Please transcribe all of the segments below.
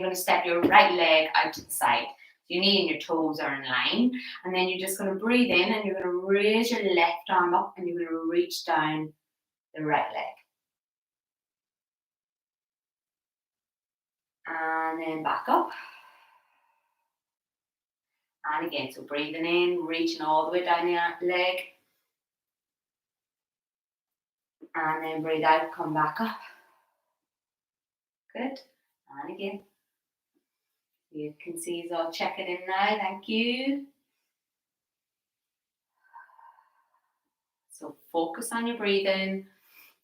You're going to step your right leg out to the side. Your knee and your toes are in line. And then you're just going to breathe in and you're going to raise your left arm up and you're going to reach down the right leg. And then back up. And again, so breathing in, reaching all the way down the leg. And then breathe out, come back up. Good. And again. You can see he's all checking in now. Thank you. So focus on your breathing.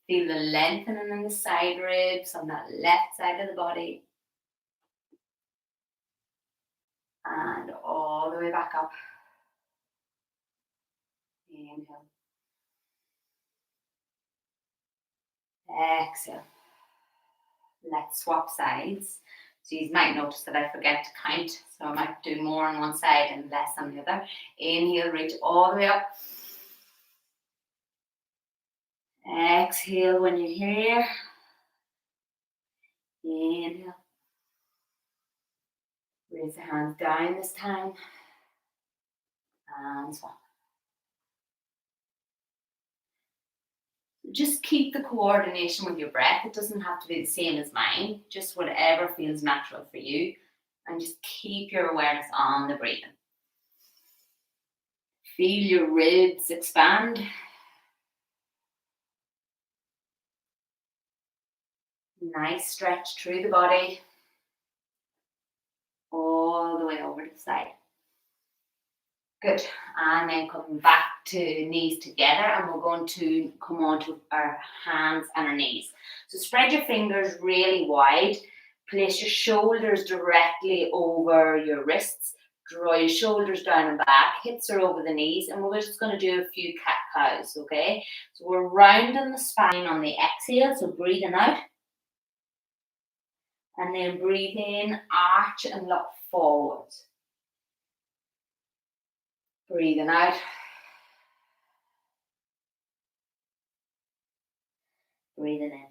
Feel the lengthening in the side ribs on that left side of the body. And all the way back up. Inhale. Exhale. Let's swap sides. So you might notice that I forget to count. So I might do more on one side and less on the other. Inhale, reach all the way up. Exhale when you're here. Inhale. Raise the hands down this time. And swap. Just keep the coordination with your breath. It doesn't have to be the same as mine. Just whatever feels natural for you. And just keep your awareness on the breathing. Feel your ribs expand. Nice stretch through the body. All the way over to the side. Good. And then coming back to knees together, and we're going to come on to our hands and our knees. So spread your fingers really wide. Place your shoulders directly over your wrists. Draw your shoulders down and back. Hips are over the knees. And we're just going to do a few cat-cows, okay? So we're rounding the spine on the exhale. So breathing out. And then breathe in, arch and look forwards. Breathing out. Breathing in.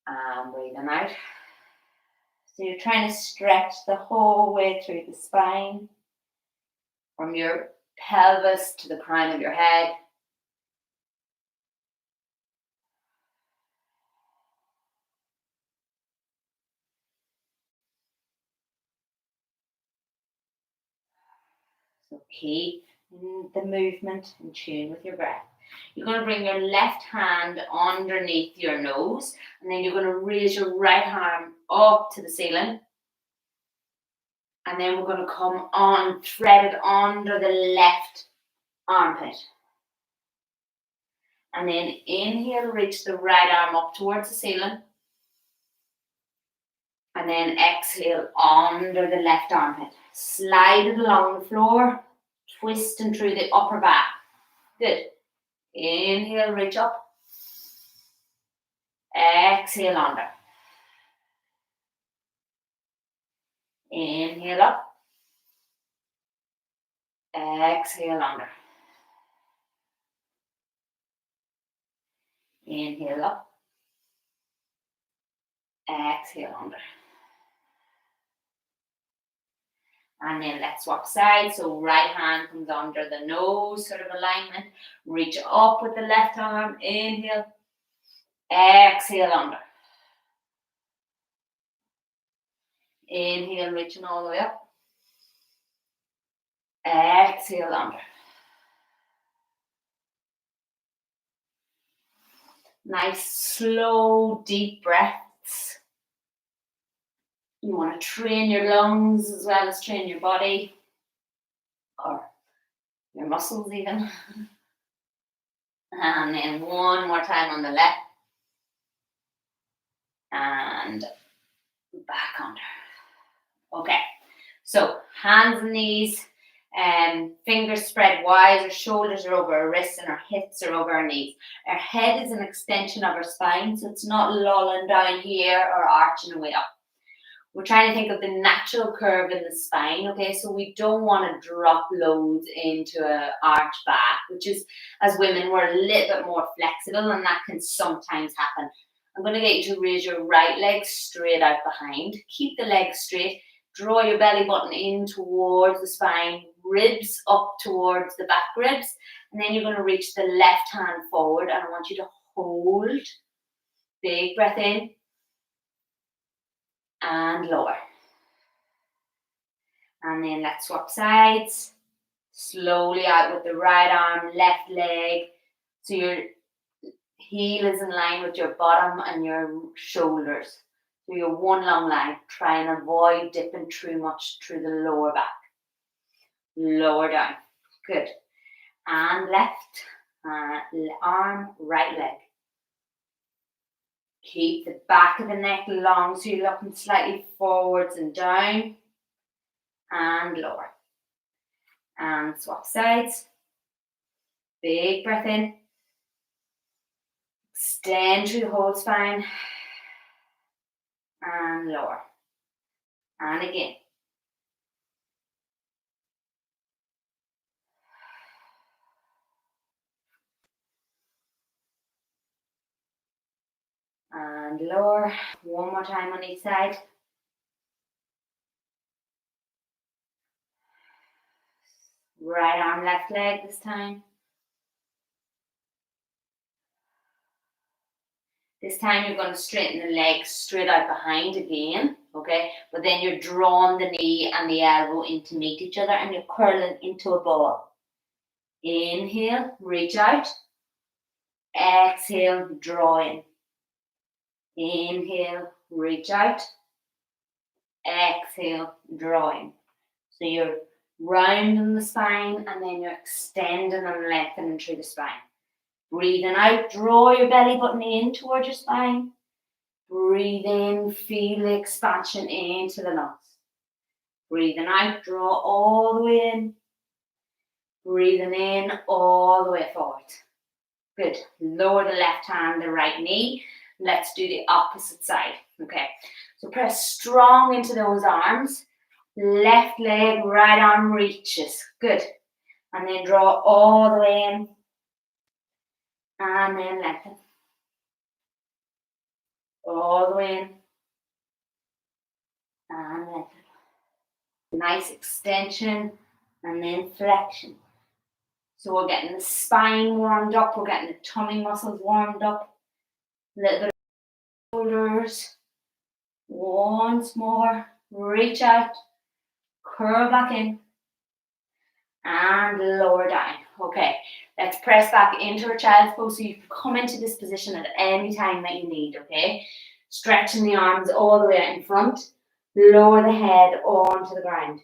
And breathing out. So you're trying to stretch the whole way through the spine. From your pelvis to the crown of your head. So keep the movement in tune with your breath. You're going to bring your left hand underneath your nose, and then you're going to raise your right arm up to the ceiling. And then we're going to come on, threaded under the left armpit. And then inhale, reach the right arm up towards the ceiling. And then exhale under the left armpit. Slide it along the floor, twisting through the upper back. Good. Inhale, reach up. Exhale, under. Inhale up. Exhale, under. Inhale up. Exhale, under. And then let's swap sides. So right hand comes under the nose, sort of alignment. Reach up with the left arm. Inhale. Exhale, under. Inhale, reaching all the way up. Exhale, under. Nice, slow, deep breaths. You want to train your lungs as well as train your body. Or your muscles even. And then one more time on the left. And back under. Okay, so hands and knees, fingers spread wide, our shoulders are over our wrists and our hips are over our knees. Our head is an extension of our spine, so it's not lolling down here or arching away up. We're trying to think of the natural curve in the spine, okay? So we don't want to drop loads into an arch back, which is, as women, we're a little bit more flexible, and that can sometimes happen. I'm going to get you to raise your right leg straight out behind. Keep the leg straight. Draw your belly button in towards the spine, ribs up towards the back ribs, and then you're going to reach the left hand forward, and I want you to hold. Big breath in and lower. And then let's swap sides. Slowly out with the right arm, left leg. So your heel is in line with your bottom and your shoulders. So you're one long line. Try and avoid dipping too much through the lower back. Lower down. Good. And left arm, right leg. Keep the back of the neck long so you're looking slightly forwards and down. And lower. And swap sides. Big breath in. Extend through the whole spine. And lower. And again. And lower. One more time on each side. Right arm, left leg this time. This time you're going to straighten the legs straight out behind again, okay? But then you're drawing the knee and the elbow in to meet each other and you're curling into a ball. Inhale, reach out. Exhale, draw in. Inhale, reach out. Exhale, draw in. So you're rounding the spine and then you're extending and lengthening through the spine. Breathing out, draw your belly button in towards your spine. Breathe in, feel the expansion into the lungs. Breathing out, draw all the way in. Breathing in, all the way forward. Good. Lower the left hand, the right knee. Let's do the opposite side. Okay. So press strong into those arms. Left leg, right arm reaches. Good. And then draw all the way in. And then lengthen. All the way in. And lengthen. Nice extension. And then flexion. So we're getting the spine warmed up. We're getting the tummy muscles warmed up. A little bit of shoulders. Once more. Reach out. Curl back in. And lower down. Okay, let's press back into our child's pose so you can come into this position at any time that you need, okay? Stretching the arms all the way out in front. Lower the head onto the ground.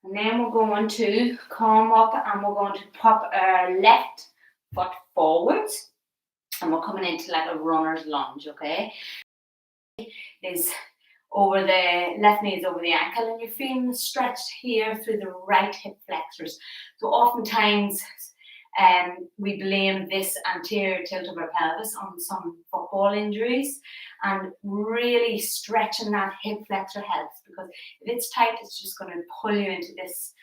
And then we're going to come up and we're going to pop our left foot forwards. And we're coming into like a runner's lunge, okay? Is over the left knee is over the ankle and you're feeling the stretch here through the right hip flexors. So oftentimes we blame this anterior tilt of our pelvis on some football injuries, and really stretching that hip flexor helps, because if it's tight, it's just going to pull you into this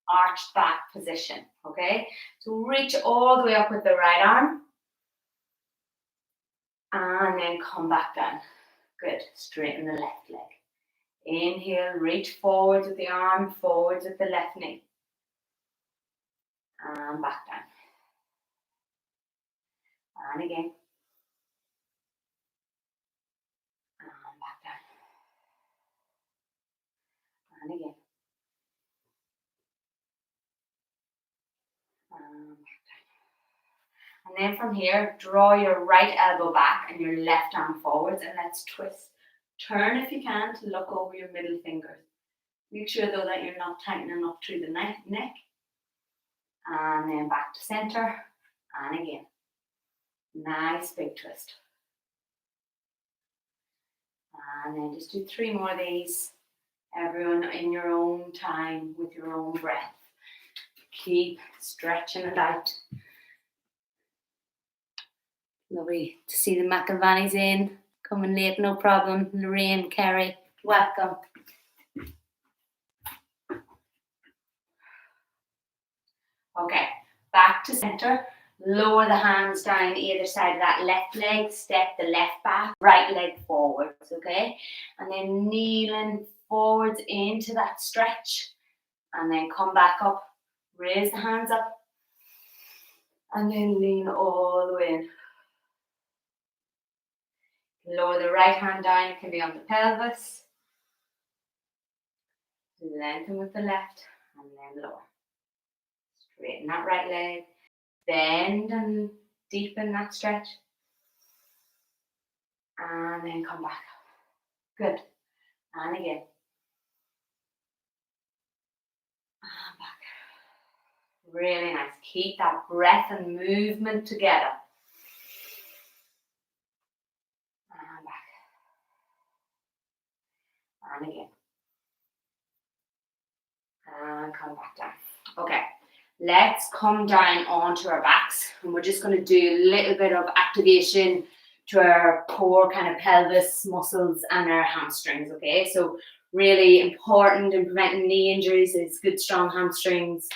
arched back position, okay? So reach all the way up with the right arm and then come back down. Good. Straighten the left leg. Inhale, reach forwards with the arm, forwards with the left knee. And back down. And again. And back down. And again. And back down. And then from here, draw your right elbow back and your left arm forwards, and let's twist. Turn if you can to look over your middle fingers. Make sure though that you're not tightening up through the neck. And then back to center. And again. Nice big twist. And then just do 3 more of these. Everyone in your own time with your own breath. Keep stretching it out. Lovely to see the McIlvanys in. Coming late, no problem. Lorraine, Kerry, welcome. Okay, back to center. Lower the hands down either side of that left leg. Step the left back, right leg forwards, okay? And then kneeling forwards into that stretch. And then come back up. Raise the hands up. And then lean all the way in. Lower the right hand down, it can be on the pelvis. Lengthen with the left and then lower. Straighten that right leg. Bend and deepen that stretch. And then come back up. Good. And again. And back. Really nice. Keep that breath and movement together. And back. And again. And come back down. Okay. Let's come down onto our backs. And we're just going to do a little bit of activation to our core kind of pelvis muscles and our hamstrings, okay? So really important in preventing knee injuries is good strong hamstrings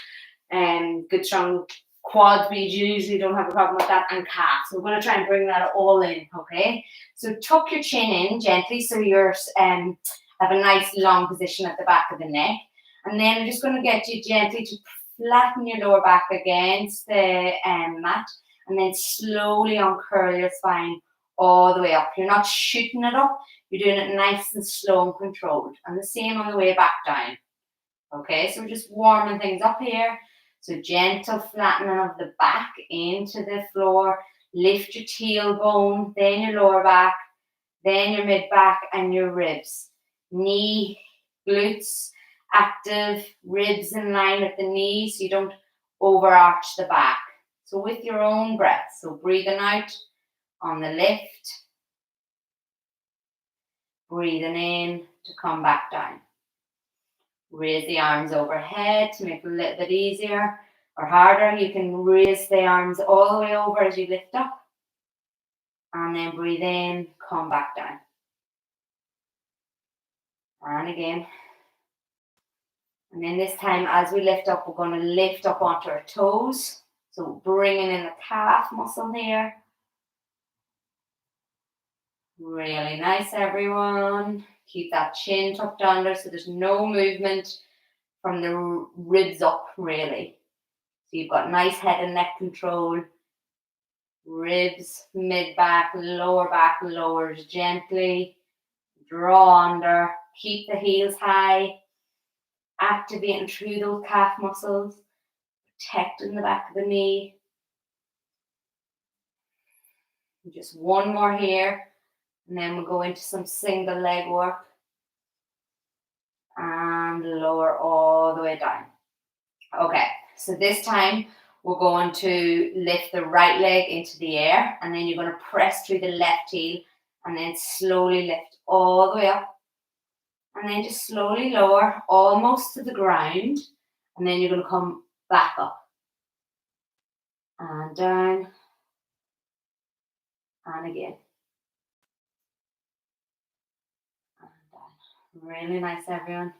and good strong quads. We usually don't have a problem with that, and calves. So we're going to try and bring that all in, okay? So tuck your chin in gently so you're have a nice long position at the back of the neck. And then I'm just going to get you gently to flatten your lower back against the mat, and then slowly uncurl your spine all the way up. You're not shooting it up, you're doing it nice and slow and controlled. And the same on the way back down. Okay, so we're just warming things up here. So gentle flattening of the back into the floor. Lift your tailbone, then your lower back, then your mid back and your ribs. Knee, glutes, active, ribs in line with the knees so you don't overarch the back. So with your own breath, so breathing out on the lift, breathing in to come back down. Raise the arms overhead to make it a little bit easier or harder. You can raise the arms all the way over as you lift up. And then breathe in, come back down. And again. And then this time as we lift up, we're going to lift up onto our toes. So bringing in the calf muscle here. Really nice, everyone. Keep that chin tucked under so there's no movement from the ribs up, really. So you've got nice head and neck control. Ribs, mid-back, lower back lowers gently. Draw under. Keep the heels high. Activating through those calf muscles. Protecting the back of the knee. Just one more here. And then we'll go into some single leg work. And lower all the way down. Okay, so this time we're going to lift the right leg into the air. And then you're going to press through the left heel. And then slowly lift all the way up. And then just slowly lower almost to the ground. And then you're going to come back up. And down. And again. Really nice, everyone.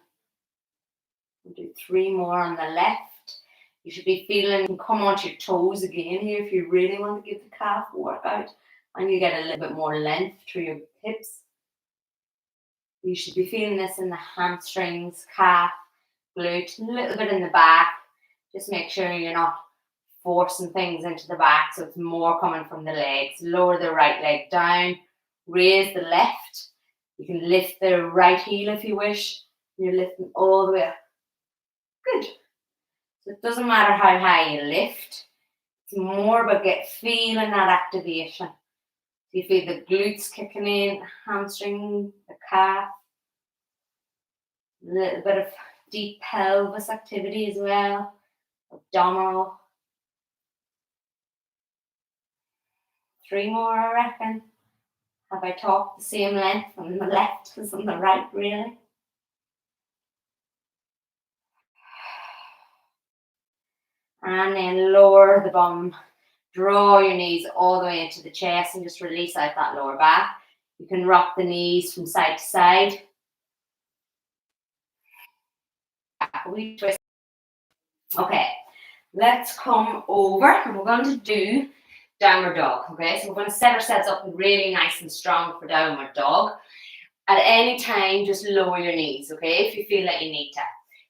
We'll do 3 more on the left. You should be feeling, come onto your toes again here if you really want to give the calf a workout and you get a little bit more length through your hips. You should be feeling this in the hamstrings, calf, glute, a little bit in the back. Just make sure you're not forcing things into the back so it's more coming from the legs. Lower the right leg down, raise the left. You can lift the right heel if you wish. You're lifting all the way up. Good. So it doesn't matter how high you lift. It's more about feeling that activation. So you feel the glutes kicking in, hamstring, the calf. A little bit of deep pelvis activity as well. Abdominal. 3 more, I reckon. Have I talked the same length on the left as on the right, really? And then lower the bum. Draw your knees all the way into the chest and just release out that lower back. You can rock the knees from side to side. We twist. Okay, Let's come over and we're going to do downward dog, okay? So we're going to set ourselves up really nice and strong for downward dog. At any time, just lower your knees, okay, if you feel that you need to.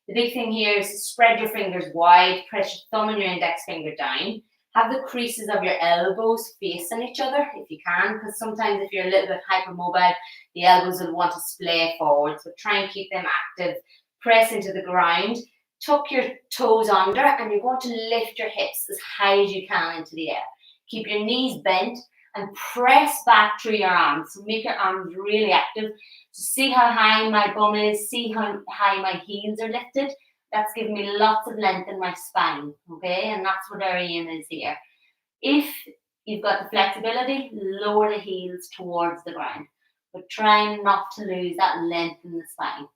The big thing here is to spread your fingers wide, press your thumb and your index finger down. Have the creases of your elbows facing each other if you can, because sometimes if you're a little bit hypermobile, the elbows will want to splay forward. So try and keep them active. Press into the ground. Tuck your toes under and you're going to lift your hips as high as you can into the air. Keep your knees bent and press back through your arms. So make your arms really active. So see how high my bum is, see how high my heels are lifted. That's giving me lots of length in my spine, okay? And that's what our aim is here. If you've got the flexibility, lower the heels towards the ground, but try not to lose that length in the spine.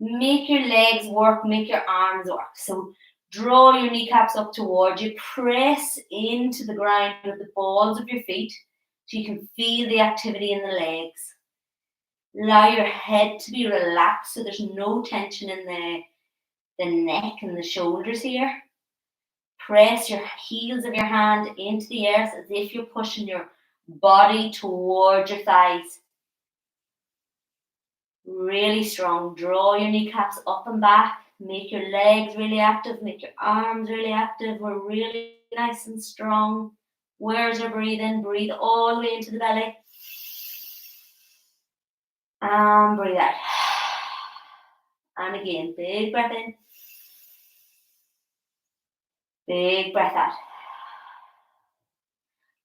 Make your legs work, make your arms work. So draw your kneecaps up towards you, press into the ground with the balls of your feet so you can feel the activity in the legs. Allow your head to be relaxed so there's no tension in the neck and the shoulders here. Press your heels of your hand into the air as if you're pushing your body towards your thighs. Really strong. Draw your kneecaps up and back. Make your legs really active. Make your arms really active. We're really nice and strong. Where's our breathing? Breathe all the way into the belly. And breathe out. And again, big breath in. Big breath out.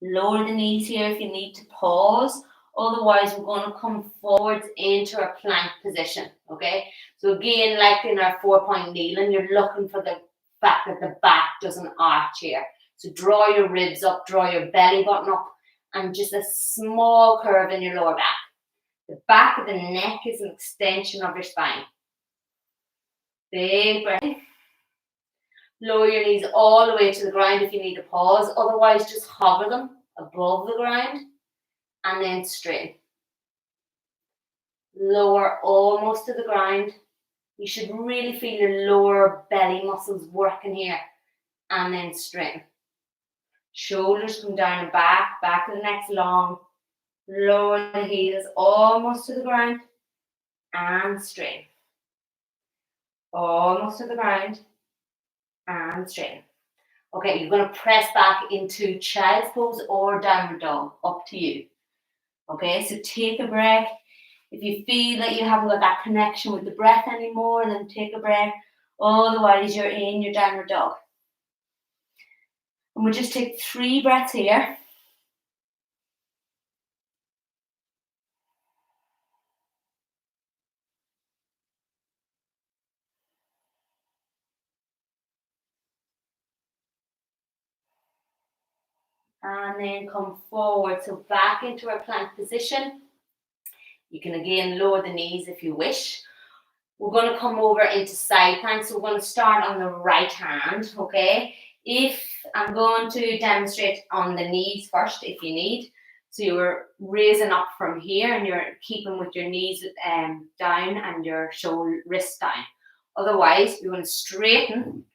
Lower the knees here if you need to pause. Otherwise, we're going to come forwards into our plank position, okay? So again, like in our 4-point kneeling, you're looking for the fact that the back doesn't arch here. So draw your ribs up, draw your belly button up, and just a small curve in your lower back. The back of the neck is an extension of your spine. Big breath. Lower your knees all the way to the ground if you need to pause. Otherwise, just hover them above the ground and then straighten. Lower almost to the ground. You should really feel your lower belly muscles working here and then straighten. Shoulders come down and back of the neck's long. Lower the heels almost to the ground and straighten. Almost to the ground and straighten. Okay, you're going to press back into child's pose or downward dog, up to you. Okay, so take a breath. If you feel that you haven't got that connection with the breath anymore, then take a breath. Otherwise, you're in your downward dog. And we'll just take 3 breaths here. And then come forward. So back into our plank position. You can again lower the knees if you wish. We're going to come over into side plank. So we're going to start on the right hand, okay? If I'm going to demonstrate on the knees first, if you need. So you're raising up from here and you're keeping with your knees down and your shoulder, wrist down. Otherwise, you're going to straighten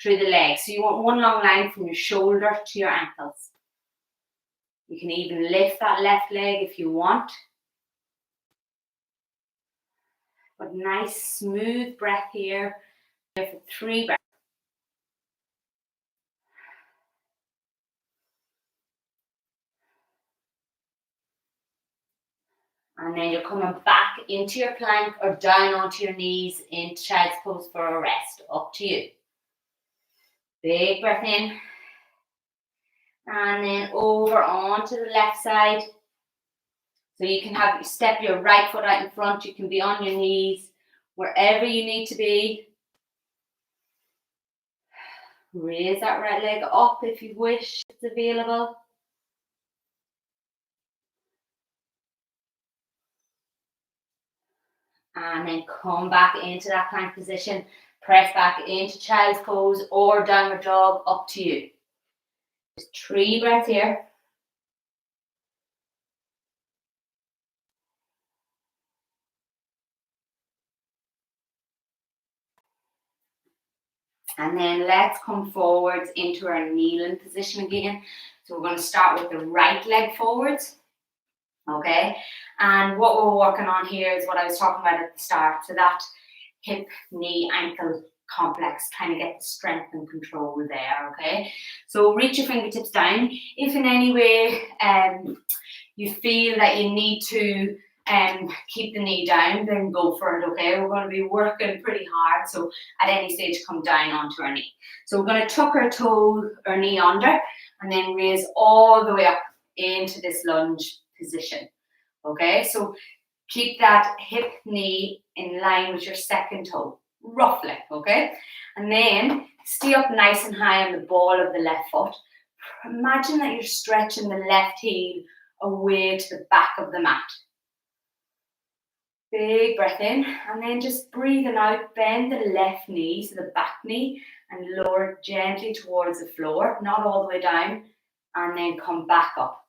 through the legs. So you want one long line from your shoulder to your ankles. You can even lift that left leg if you want. But nice smooth breath here. For 3 breaths. And then you're coming back into your plank or down onto your knees into child's pose for a rest. Up to you. Big breath in. And then over onto the left side. So you can step your right foot out in front. You can be on your knees, wherever you need to be. Raise that right leg up if you wish, it's available. And then come back into that plank position. Press back into child's pose or downward dog, up to you. Just 3 breaths here. And then let's come forwards into our kneeling position again. So we're going to start with the right leg forwards. Okay, and what we're working on here is what I was talking about at the start. So that hip, knee, ankle complex, trying to get the strength and control there. Okay, so reach your fingertips down. If in any way you feel that you need to keep the knee down, then go for it. Okay, we're going to be working pretty hard, so at any stage come down onto our knee. So we're going to tuck our toe, our knee under, and then raise all the way up into this lunge position. Okay, so keep that hip, knee in line with your second toe, roughly. Okay, and then stay up nice and high on the ball of the left foot. Imagine that you're stretching the left heel away to the back of the mat. Big breath in, and then just breathing out, bend the left knee, so the back knee, and lower it gently towards the floor, not all the way down, and then come back up.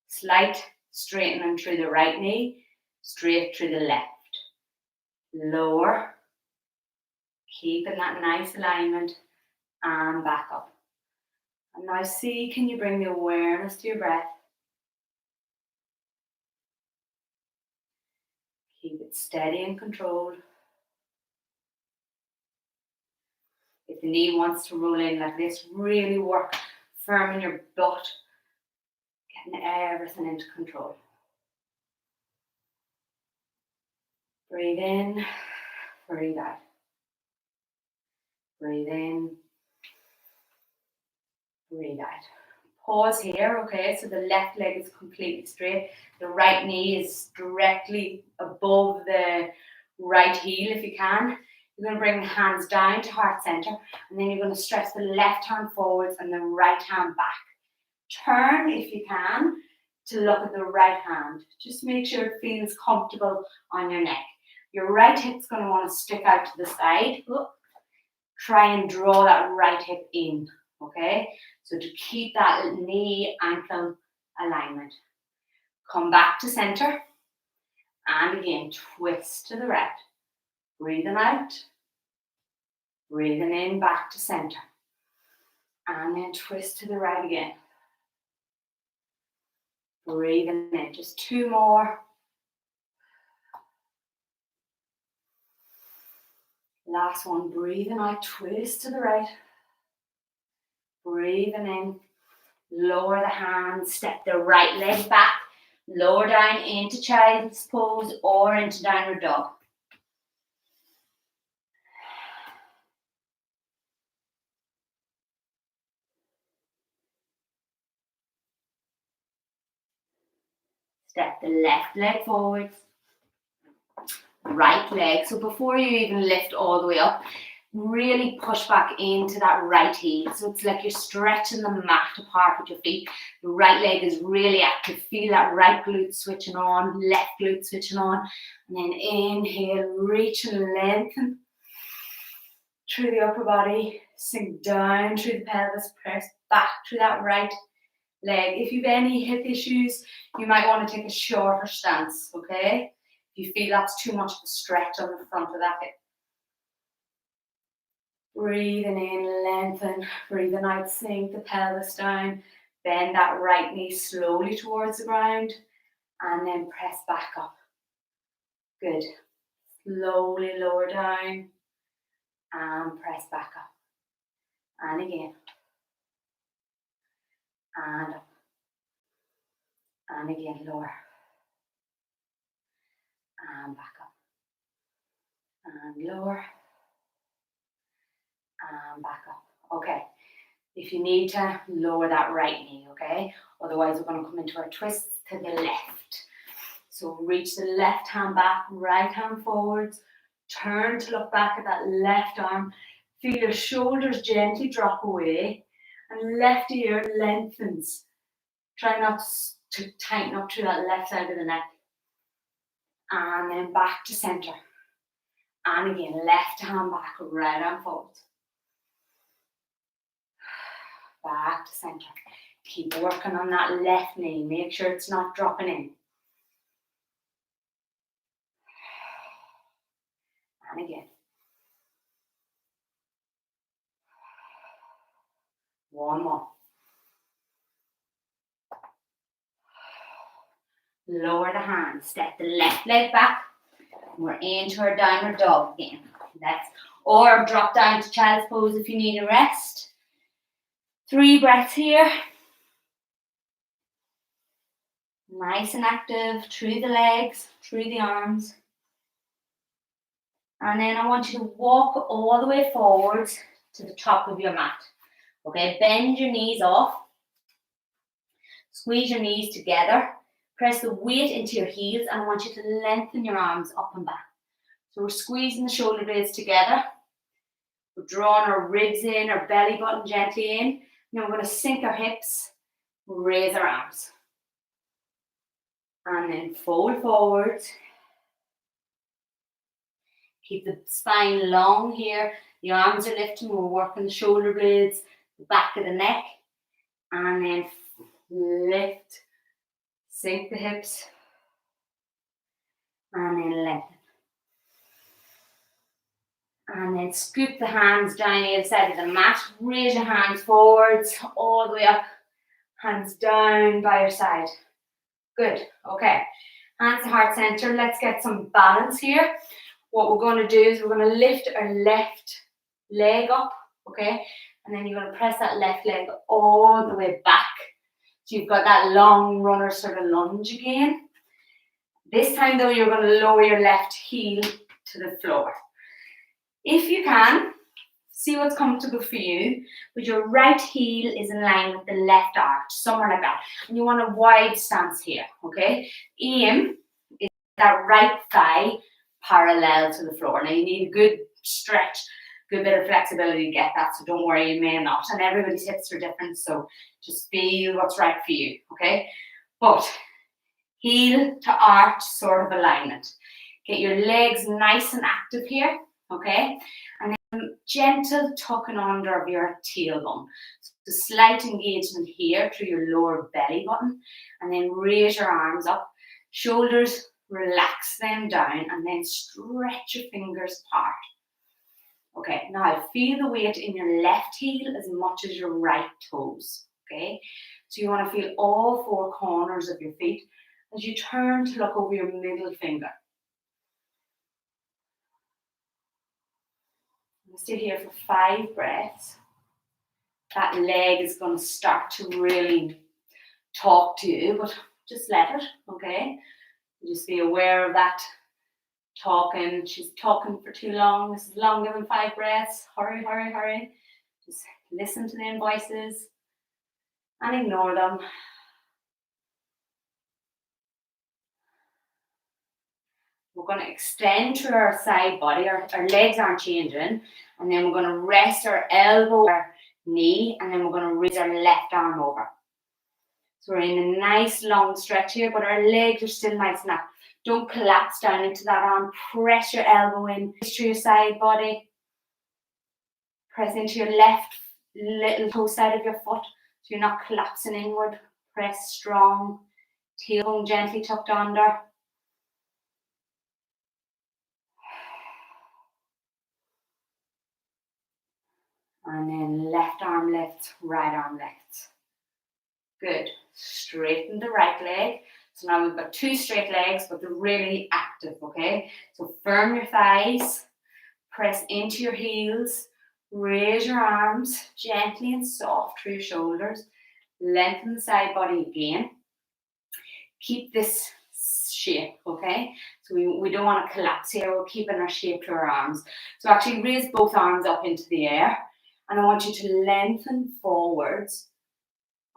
Slight straightening through the right knee, straight through the left. Lower, keeping that nice alignment, and back up. And now see, can you bring the awareness to your breath? Keep it steady and controlled. If the knee wants to roll in like this, really work firm in your butt, getting everything into control. Breathe in, breathe out. Breathe in, breathe out. Pause here, okay? So the left leg is completely straight. The right knee is directly above the right heel if you can. You're going to bring the hands down to heart center, and then you're going to stretch the left hand forwards and the right hand back. Turn, if you can, to look at the right hand. Just make sure it feels comfortable on your neck. Your right hip's going to want to stick out to the side. Try and draw that right hip in, okay? So to keep that knee, ankle alignment. Come back to center. And again, twist to the right. Breathing out. Breathing in, back to center. And then twist to the right again. Breathing in. Just two more. Last one. Breathing out. Twist to the right. Breathing in. Lower the hands. Step the right leg back. Lower down into child's pose or into downward dog. Step the left leg forwards, right leg. So before you even lift all the way up, really push back into that right heel. So it's like you're stretching the mat apart with your feet. The right leg is really active. Feel that right glute switching on, left glute switching on. And then inhale, reach and lengthen through the upper body. Sink down through the pelvis, press back through that right leg. If you've any hip issues, you might want to take a shorter stance, okay? If you feel that's too much of a stretch on the front of that hip. Breathing in, lengthen. Breathing out, sink the pelvis down. Bend that right knee slowly towards the ground. And then press back up. Good. Slowly lower down. And press back up. And again. And up. And again, lower. And back up. And lower. And back up. Okay. If you need to, lower that right knee, okay? Otherwise, we're going to come into our twists to the left. So reach the left hand back, right hand forwards. Turn to look back at that left arm. Feel your shoulders gently drop away. And left ear lengthens. Try not to tighten up through that left side of the neck. And then back to center. And again, left hand back, right arm forwards. Back to center. Keep working on that left knee. Make sure it's not dropping in. And again. One more. Lower the hands. Step the left leg back. We're into our downward dog again. Or drop down to child's pose if you need a rest. 3 breaths here. Nice and active through the legs, through the arms. And then I want you to walk all the way forwards to the top of your mat. Okay, bend your knees off. Squeeze your knees together. Press the weight into your heels, and I want you to lengthen your arms up and back. So we're squeezing the shoulder blades together. We're drawing our ribs in, our belly button gently in. Now we're going to sink our hips, raise our arms. And then fold forward. Keep the spine long here. The arms are lifting. We're working the shoulder blades, the back of the neck. And then lift. Sink the hips. And then lengthen. And then scoop the hands down the inside of the mat. Raise your hands forwards, all the way up. Hands down by your side. Good. Okay. Hands to heart center. Let's get some balance here. What we're going to do is we're going to lift our left leg up. Okay. And then you're going to press that left leg all the way back. So you've got that long runner sort of lunge again. This time though, you're going to lower your left heel to the floor. If you can, see what's comfortable for you, but your right heel is in line with the left arch, somewhere like that. And you want a wide stance here, okay? Aim is that right thigh parallel to the floor. Now you need a good stretch, good bit of flexibility to get that, so don't worry, you may not. And everybody's hips are different, so just feel what's right for you, okay? But heel to arch sort of alignment. Get your legs nice and active here. Okay, and then gentle tucking under of your tailbone. So slight engagement here through your lower belly button, and then raise your arms up. Shoulders, relax them down, and then stretch your fingers apart. Okay, now feel the weight in your left heel as much as your right toes. Okay, so you want to feel all 4 corners of your feet as you turn to look over your middle finger. Stay here for 5 breaths. That leg is going to start to really talk to you, but just let it, okay? Just be aware of that talking. She's talking for too long. This is longer than 5 breaths. Hurry, hurry, hurry. Just listen to them voices and ignore them. We're going to extend through our side body. Our legs aren't changing. And then we're going to rest our elbow, our knee, and then we're going to raise our left arm over. So we're in a nice long stretch here, but our legs are still nice and active. Don't collapse down into that arm. Press your elbow in through your side body. Press into your left little toe side of your foot so you're not collapsing inward. Press strong. Tailbone gently tucked under. And then left arm lifts, right arm lifts. Good. Straighten the right leg. So now we've got 2 straight legs, but they're really active, okay? So firm your thighs, press into your heels, raise your arms gently and soft through your shoulders, lengthen the side body again. Keep this shape, okay? So we don't want to collapse here. We're keeping our shape through our arms. So actually raise both arms up into the air. And I want you to lengthen forwards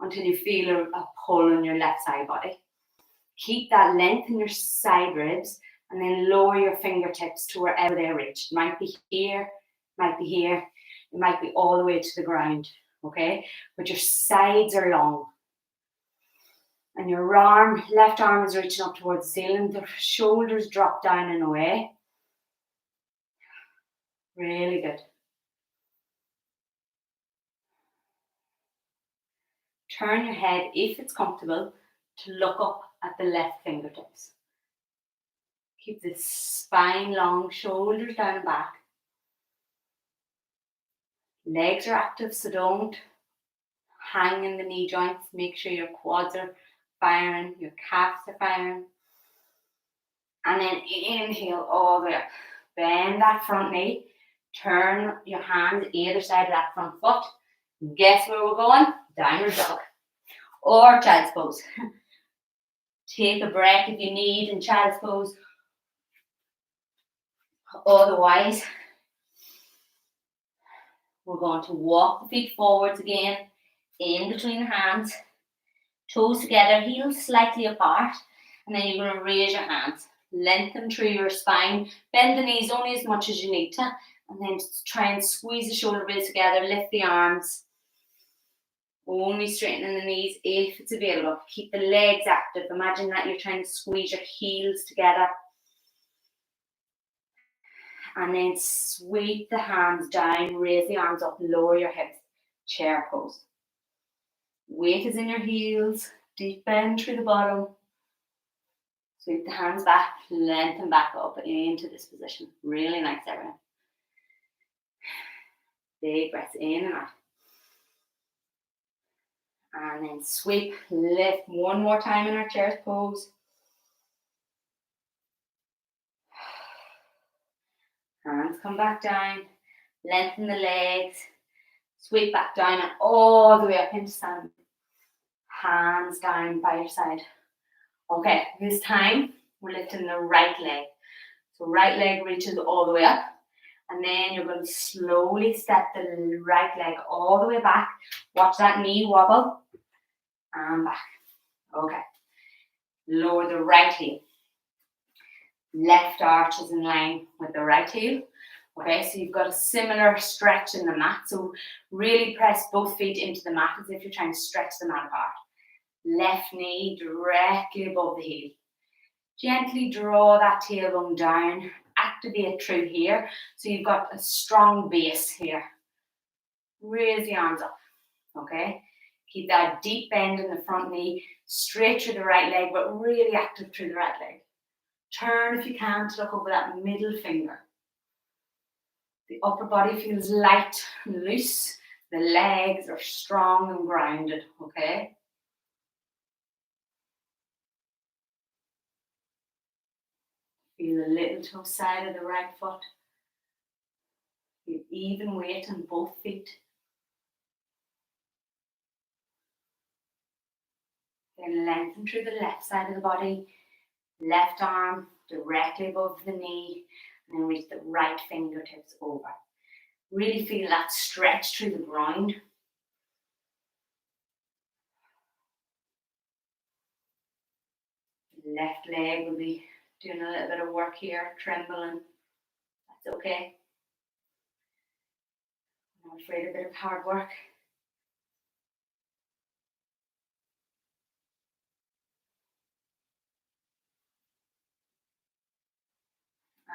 until you feel a pull in your left side body. Keep that length in your side ribs and then lower your fingertips to wherever they reach. It might be here, might be here, it might be all the way to the ground, okay? But your sides are long. And your arm, left arm is reaching up towards the ceiling. The shoulders drop down and away. Really good. Turn your head, if it's comfortable, to look up at the left fingertips. Keep the spine long, shoulders down and back. Legs are active, so don't hang in the knee joints. Make sure your quads are firing, your calves are firing. And then inhale all the way up. Bend that front knee. Turn your hands either side of that front foot. Guess where we're going? Downward dog. Or child's pose. Take a breath if you need in child's pose. Otherwise, we're going to walk the feet forwards again, in between the hands, toes together, heels slightly apart, and then you're going to raise your hands. Lengthen through your spine, bend the knees only as much as you need to, and then try and squeeze the shoulder blades together, lift the arms. Only straightening the knees if it's available. Keep the legs active. Imagine that you're trying to squeeze your heels together. And then sweep the hands down, raise the arms up, lower your hips. Chair pose. Weight is in your heels, deep bend through the bottom. Sweep the hands back, lengthen back up into this position. Really nice, everyone. Big breaths in and out. And then sweep, lift one more time in our chair pose. Hands come back down, lengthen the legs, sweep back down and all the way up into stand. Hands down by your side. Okay, this time we're lifting the right leg. So right leg reaches all the way up. And then you're going to slowly step the right leg all the way back. Watch that knee wobble. And back. Okay. Lower the right heel. Left arch is in line with the right heel. Okay, so you've got a similar stretch in the mat. So really press both feet into the mat as if you're trying to stretch the mat apart. Left knee directly above the heel. Gently draw that tailbone down. Activate through here. So you've got a strong base here. Raise the arms up. Okay. Keep that deep bend in the front knee. Straight through the right leg, but really active through the right leg. Turn if you can to look over that middle finger. The upper body feels light and loose. The legs are strong and grounded. Okay. Feel a little toe side of the right foot. Feel even weight on both feet. Then lengthen through the left side of the body. Left arm directly above the knee. And then reach the right fingertips over. Really feel that stretch through the groin. Left leg will be doing a little bit of work here, trembling. That's okay. I'm not afraid of a bit of hard work.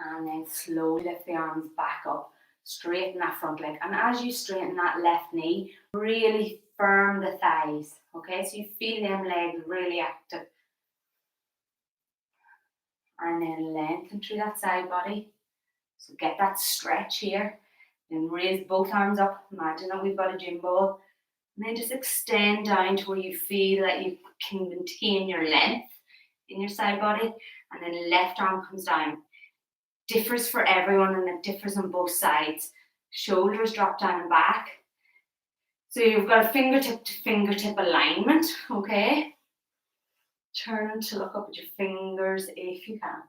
And then slowly lift the arms back up. Straighten that front leg. And as you straighten that left knee, really firm the thighs. Okay, so you feel them legs really active. And then lengthen through that side body. So get that stretch here. Then raise both arms up. Imagine that we've got a gym ball. And then just extend down to where you feel that you can maintain your length in your side body. And then left arm comes down. Differs for everyone and it differs on both sides. Shoulders drop down and back. So you've got a fingertip to fingertip alignment. Okay. Turn to look up at your fingers if you can.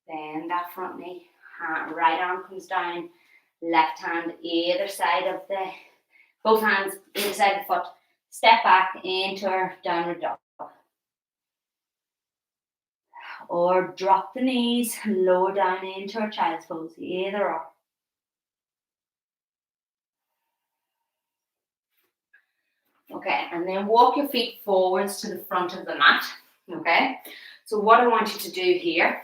Then that front knee, right arm comes down, left hand either side of the, both hands either side of the foot. Step back into our downward dog. Or drop the knees, lower down into our child's pose, either or. Okay, and then walk your feet forwards to the front of the mat. Okay, so what I want you to do here,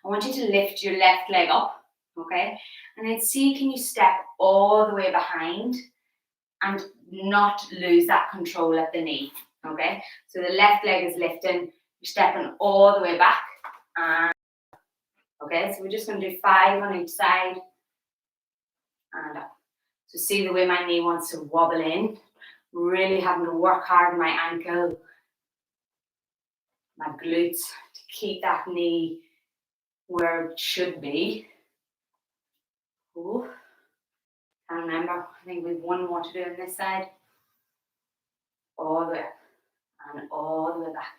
I want you to lift your left leg up. Okay, And then see, can you step all the way behind and not lose that control at the knee, okay? So the left leg is lifting, you're stepping all the way back, and okay, so we're just going to do 5 on each side, and up. So see the way my knee wants to wobble in, really having to work hard on my ankle, my glutes, to keep that knee where it should be. Ooh. And remember, I think we've one more to do on this side. All the way up and all the way back.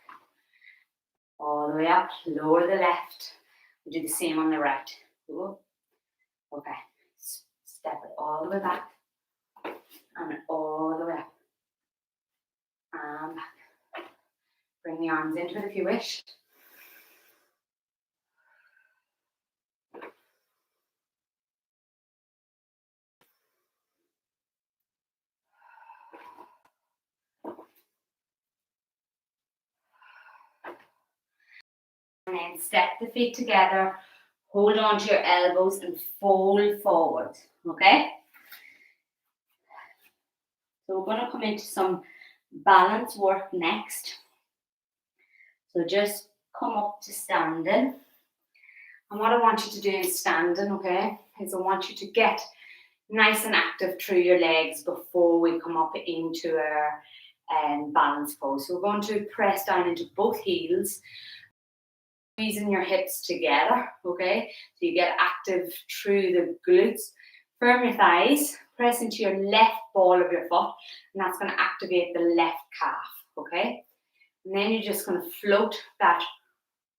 All the way up, lower the left. We do the same on the right. Ooh. Okay, step it all the way back and all the way up. And back. Bring the arms into it if you wish. And then step the feet together, hold on to your elbows and fold forward, okay? So we're going to come into some balance work next. So just come up to standing. And what I want you to do in standing, okay, is I want you to get nice and active through your legs before we come up into our balance pose. So we're going to press down into both heels, squeezing your hips together, okay? So you get active through the glutes. Firm your thighs, press into your left ball of your foot, and that's going to activate the left calf, okay? And then you're just going to float that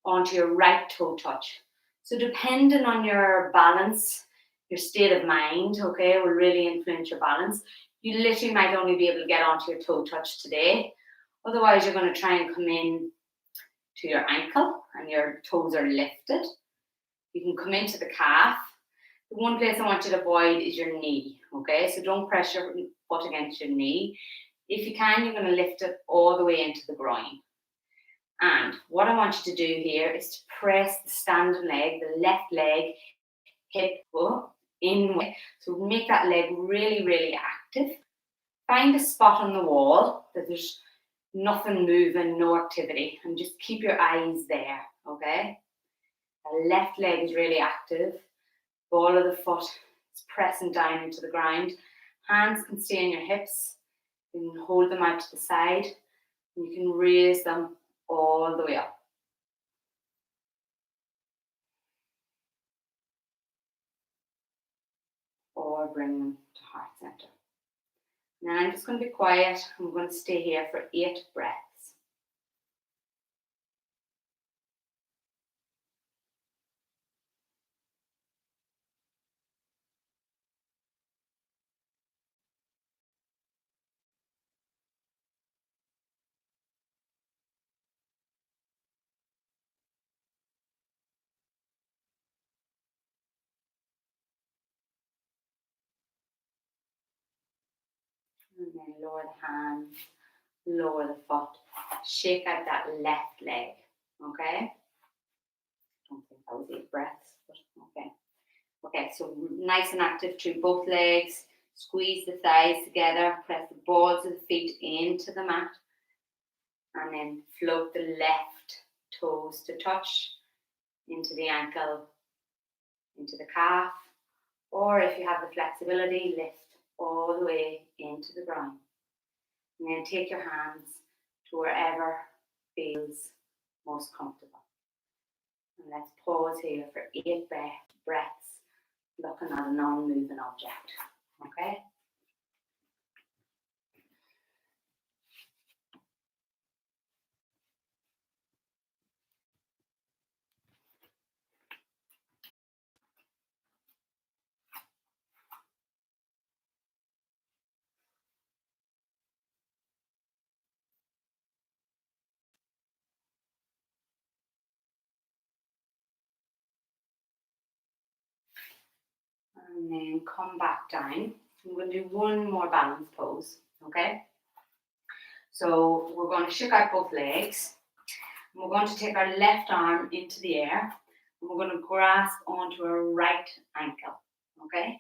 onto your right toe touch. So depending on your balance, your state of mind, okay, will really influence your balance. You literally might only be able to get onto your toe touch today. Otherwise, you're going to try and come in to your ankle and your toes are lifted. You can come into the calf. The one place I want you to avoid is your knee, okay? So don't press your foot against your knee. If you can, you're going to lift it all the way into the groin. And what I want you to do here is to press the standing leg, the left leg, hip in. So make that leg really, really active. Find a spot on the wall that there's nothing moving, no activity, and just keep your eyes there, okay? The left leg is really active. Ball of the foot is pressing down into the ground. Hands can stay on your hips. You can hold them out to the side. And you can raise them all the way up. Or bring them to heart center. Now I'm just going to be quiet. I'm going to stay here for 8 breaths. And then lower the hands, lower the foot, shake out that left leg, okay? I don't think that was 8 breaths, but okay. Okay, so nice and active through both legs, squeeze the thighs together, press the balls of the feet into the mat, and then float the left toes to touch into the ankle, into the calf, or if you have the flexibility, lift all the way into the ground. And then take your hands to wherever feels most comfortable. And let's pause here for 8 breaths, looking at a non-moving object. Okay? And then come back down. I'm going to do one more balance pose, okay? So we're going to shook out both legs. And we're going to take our left arm into the air. And we're going to grasp onto our right ankle, okay?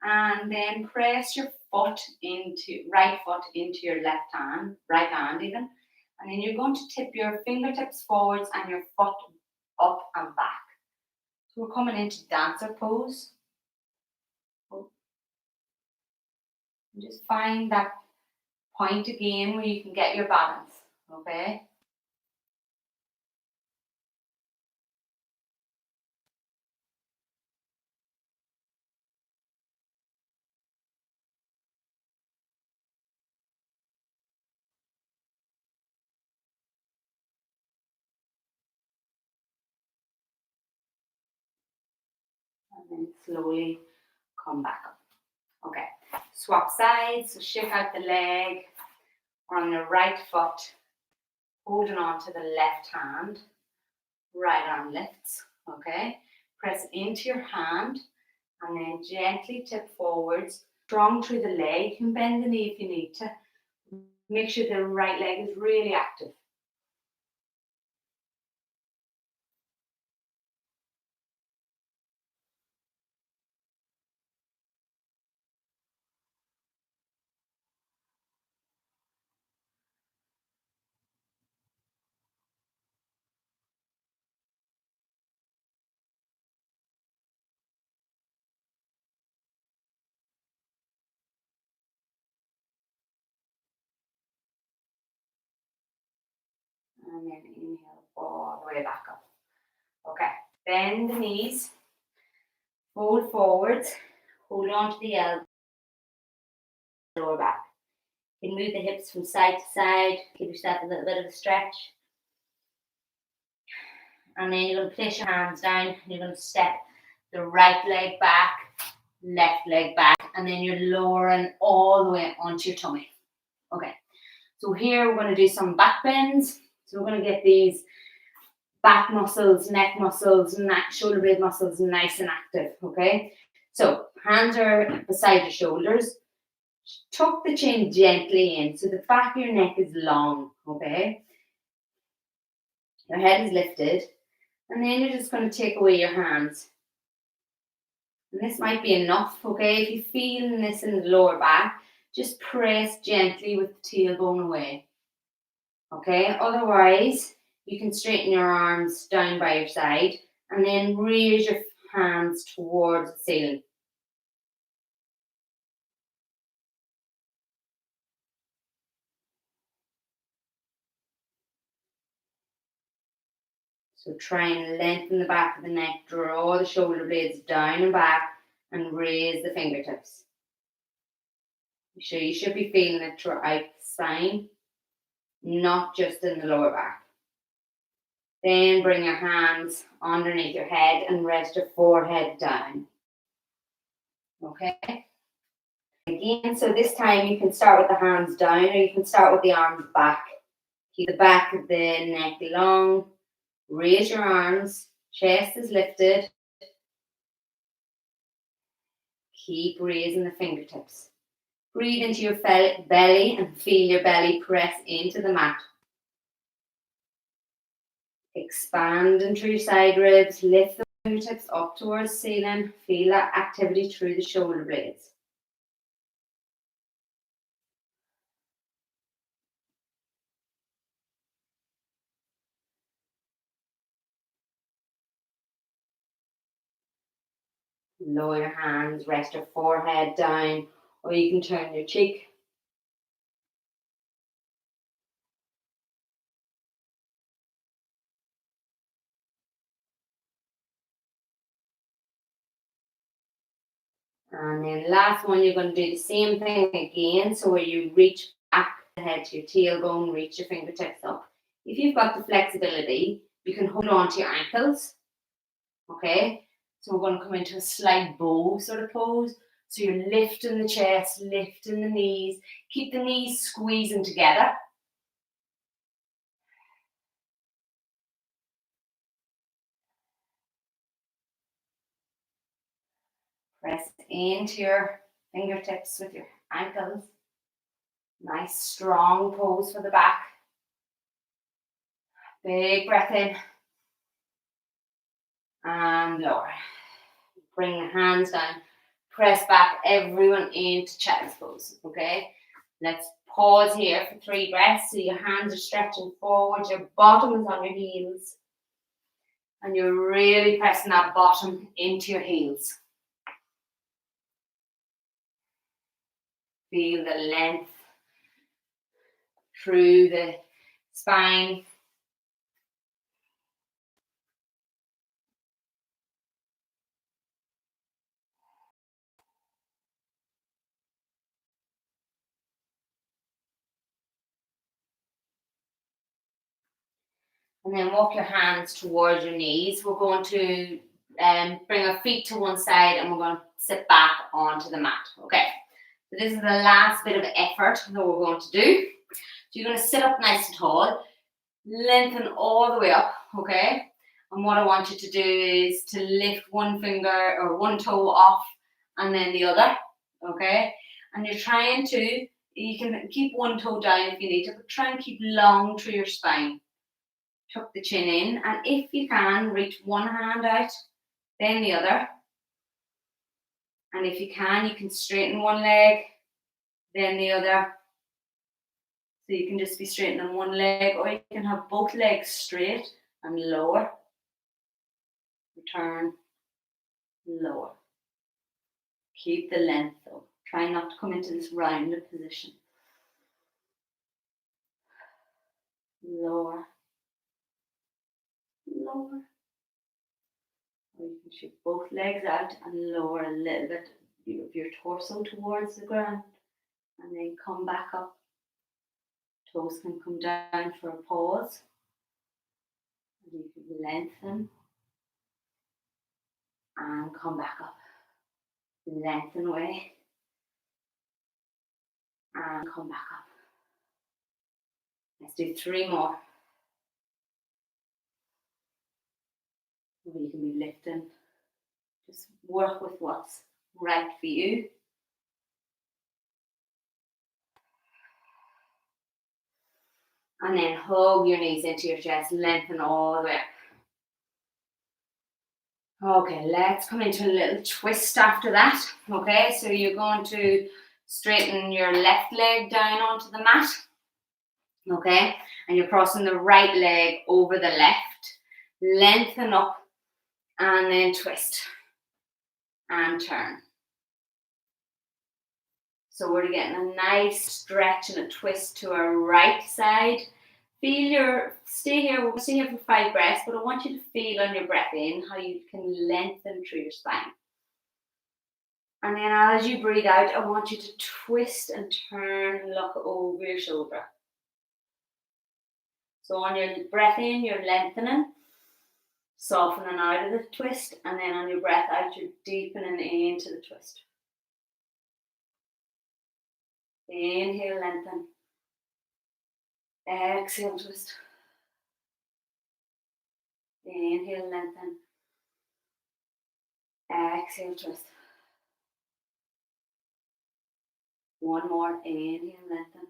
And then press your right foot into your right hand even. And then you're going to tip your fingertips forwards and your foot up and back. So we're coming into dancer pose. And just find that point again where you can get your balance, okay? And then slowly come back up. Okay, swap sides, so shake out the leg. We're on the right foot, holding on to the left hand. Right arm lifts, okay? Press into your hand and then gently tip forwards, strong through the leg. You can bend the knee if you need to. Make sure the right leg is really active. And then inhale all the way back up. Okay, bend the knees, fold forwards, hold on to the elbow, lower back. You can move the hips from side to side, give yourself a little bit of a stretch. And then you're going to place your hands down, and you're going to step the right leg back, left leg back, and then you're lowering all the way onto your tummy. Okay, so here we're going to do some back bends. So we're going to get these back muscles, neck muscles, shoulder blade muscles nice and active, okay? So hands are beside your shoulders. Tuck the chin gently in so the back of your neck is long, okay? Your head is lifted. And then you're just going to take away your hands. And this might be enough, okay? If you're feeling this in the lower back, just press gently with the tailbone away. Okay, otherwise, you can straighten your arms down by your side and then raise your hands towards the ceiling. So try and lengthen the back of the neck, draw the shoulder blades down and back, and raise the fingertips. So you should be feeling it throughout the spine, not just in the lower back. Then bring your hands underneath your head and rest your forehead down. Okay? Again, so this time you can start with the hands down or you can start with the arms back. Keep the back of the neck long. Raise your arms. Chest is lifted. Keep raising the fingertips. Breathe into your belly and feel your belly press into the mat. Expand into your side ribs. Lift the fingertips up towards the ceiling. Feel that activity through the shoulder blades. Lower your hands, rest your forehead down, or you can turn your cheek. And then last one, you're going to do the same thing again. So where you reach back the head to your tailbone, reach your fingertips up. If you've got the flexibility, you can hold on to your ankles. Okay, so we're going to come into a slight bow sort of pose. So you're lifting the chest, lifting the knees. Keep the knees squeezing together. Press into your fingertips with your ankles. Nice strong pose for the back. Big breath in. And lower. Bring the hands down. press back everyone into child's pose, okay? Let's pause here for 3 breaths. So your hands are stretching forward, your bottom is on your heels, and you're really pressing that bottom into your heels. Feel the length through the spine. And then walk your hands towards your knees. We're going to bring our feet to one side and we're going to sit back onto the mat. Okay, so this is the last bit of effort that we're going to do. So you're going to sit up nice and tall, lengthen all the way up, okay? And what I want you to do is to lift one finger or one toe off and then the other, okay? And you're trying to, you can keep one toe down if you need to, but try and keep long through your spine. Tuck the chin in, and if you can, reach one hand out, then the other. And if you can straighten one leg, then the other. So you can just be straightening one leg, or you can have both legs straight and lower. Return, lower. Keep the length though. Try not to come into this rounded position. Lower. Lower. Or you can shoot both legs out and lower a little bit of your torso towards the ground. And then come back up. Toes can come down for a pause. And you can lengthen. And come back up. Lengthen away. And come back up. Let's do 3 more. You can be lifting. Just work with what's right for you. And then hug your knees into your chest, lengthen all the way up. Okay, let's come into a little twist after that. Okay, so you're going to straighten your left leg down onto the mat. Okay, and you're crossing the right leg over the left. Lengthen up and then twist and turn. So we're getting a nice stretch and a twist to our right side. Feel stay here for 5 breaths, but I want you to feel on your breath in how you can lengthen through your spine. And then as you breathe out, I want you to twist and turn and look over your shoulder. So on your breath in, you're lengthening, softening out of the twist, and then on your breath out, you're deepening into the twist. Inhale, lengthen. Exhale, twist. Inhale, lengthen. Exhale, twist. One more. Inhale, lengthen.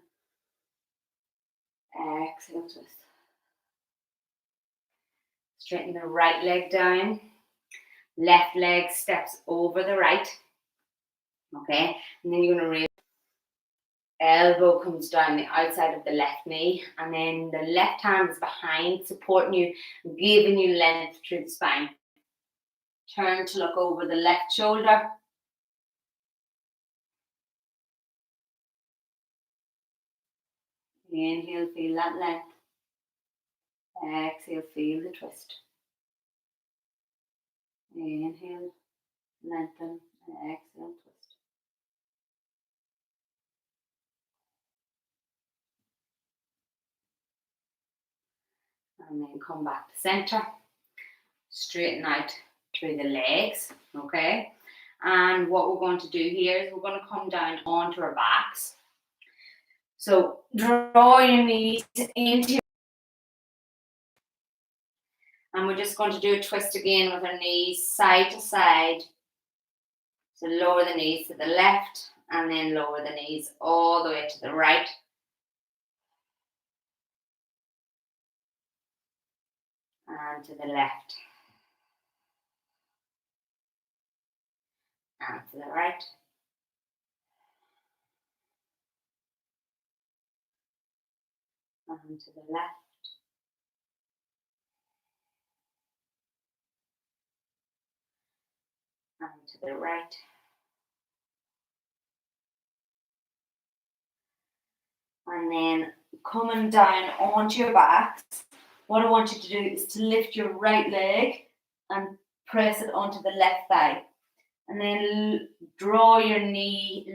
Exhale, twist. Straighten the right leg down. Left leg steps over the right. Okay, and then you're going to raise. Elbow comes down the outside of the left knee, and then the left hand is behind, supporting you, giving you length through the spine. Turn to look over the left shoulder. Inhale, feel that length. Exhale, feel the twist. Inhale, lengthen. Exhale, twist. And then come back to center. Straighten out through the legs, okay? And what we're going to do here is we're going to come down onto our backs. So draw your knees into your, and we're just going to do a twist again with our knees side to side. So lower the knees to the left and then lower the knees all the way to the right. And to the left. and to the right. And to the left. And to the right. And then coming down onto your backs, what I want you to do is to lift your right leg and press it onto the left thigh. And then draw your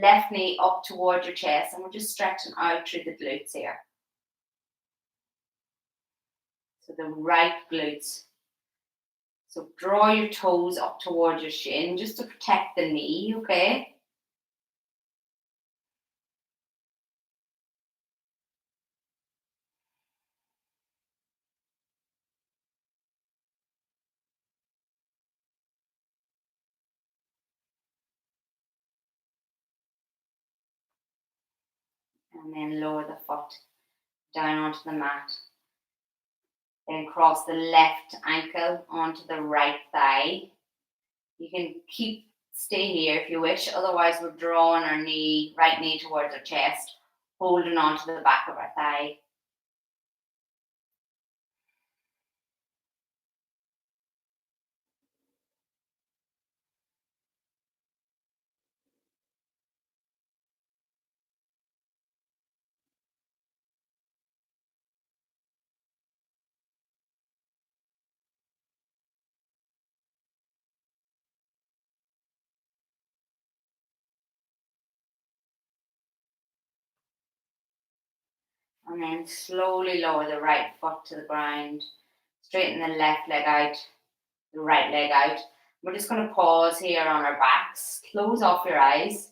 left knee up towards your chest. And we're just stretching out through the glutes here. So the right glutes. So draw your toes up towards your shin just to protect the knee, okay? And then lower the foot down onto the mat. Then cross the left ankle onto the right thigh. You can stay here if you wish. Otherwise, we're drawing our right knee towards our chest, holding onto the back of our thigh. And then slowly lower the right foot to the ground. Straighten the left leg out, the right leg out. We're just going to pause here on our backs. Close off your eyes.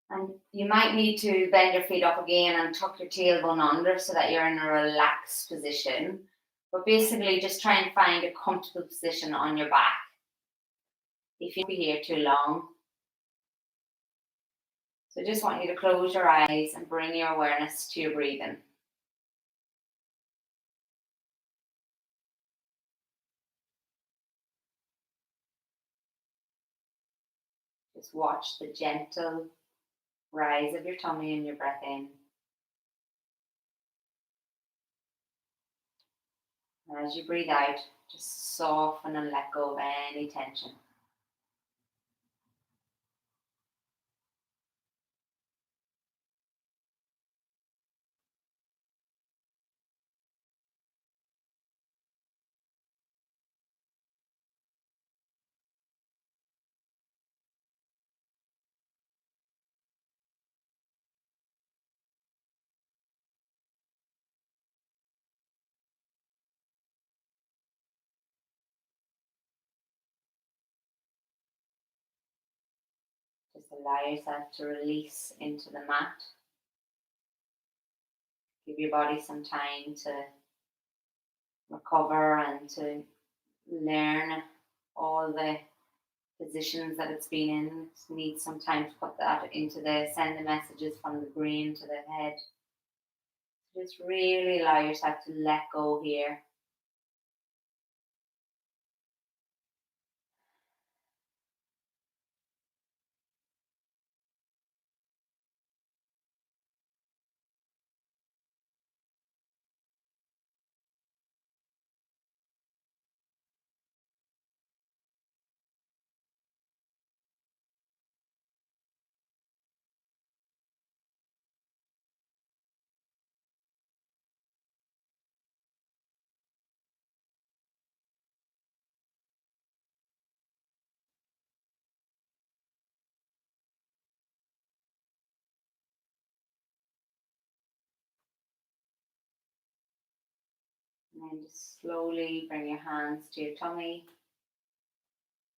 And you might need to bend your feet up again and tuck your tailbone under so that you're in a relaxed position. But basically, just try and find a comfortable position on your back. If you'll be here too long. So just want you to close your eyes and bring your awareness to your breathing. Just watch the gentle rise of your tummy and your breath in. And as you breathe out, just soften and let go of any tension. Just allow yourself to release into the mat. Give your body some time to recover and to learn all the positions that it's been in. It needs some time to put that send the messages from the brain to the head. Just really allow yourself to let go here. And then just slowly bring your hands to your tummy.